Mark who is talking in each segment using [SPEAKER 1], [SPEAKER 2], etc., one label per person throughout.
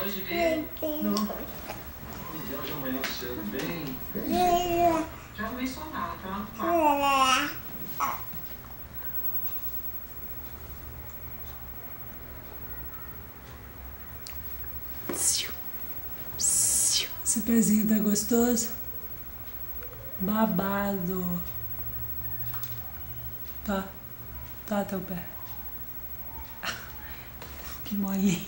[SPEAKER 1] Hoje veio. Não. Hoje amanhã cedo, bem. Já não vem só nada, tá?
[SPEAKER 2] Esse pezinho tá gostoso? Babado. Tá teu pé. Que molinho.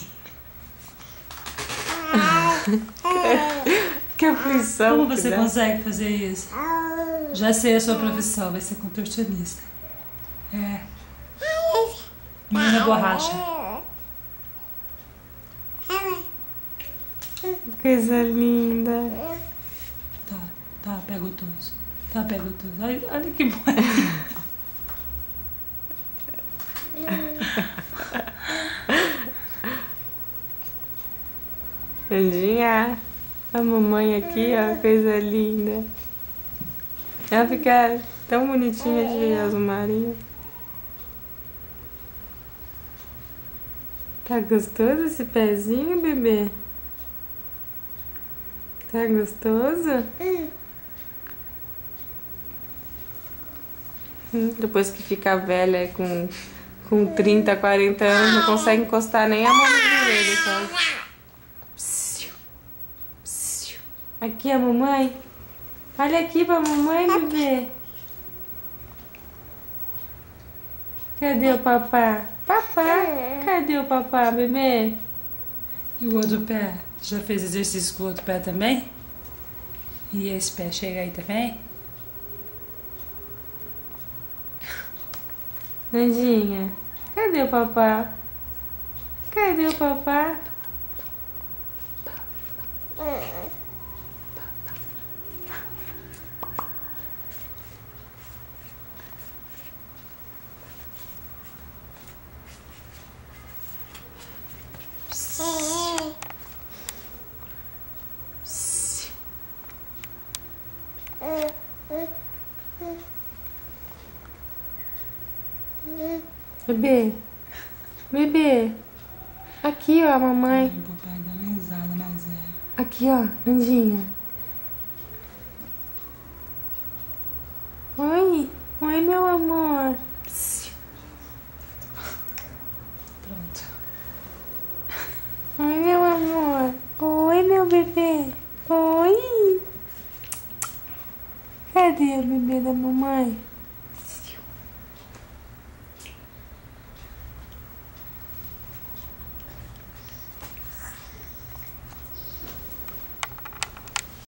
[SPEAKER 3] Que aflição.
[SPEAKER 2] Como você consegue fazer isso? Já sei a sua profissão, vai ser contorcionista. É. Menina borracha.
[SPEAKER 3] Coisa linda.
[SPEAKER 2] Tá, pega gostoso. Tá, pega gostoso. Olha que molinho.
[SPEAKER 3] Nandinha, a mamãe aqui, ó, coisa linda. Ela fica tão bonitinha de azul marinho. Tá gostoso esse pezinho, bebê? Tá gostoso? Depois que fica velha com 30, 40 anos, não consegue encostar nem a mão no joelho, sabe? Aqui a mamãe. Olha aqui pra mamãe, bebê. Cadê o papá? Papá, cadê o papá, bebê?
[SPEAKER 2] E o outro pé? Já fez exercício com o outro pé também? E esse pé chega aí também?
[SPEAKER 3] Nandinha, cadê o papá? Cadê o papá? Bebê, bebê, aqui ó, a mamãe.
[SPEAKER 2] O papai dá uma risada, mas é.
[SPEAKER 3] Aqui ó, Nandinha. Oi, oi meu amor.
[SPEAKER 2] Pronto.
[SPEAKER 3] Oi meu amor. Oi meu bebê. Oi. Cadê o bebê da mamãe?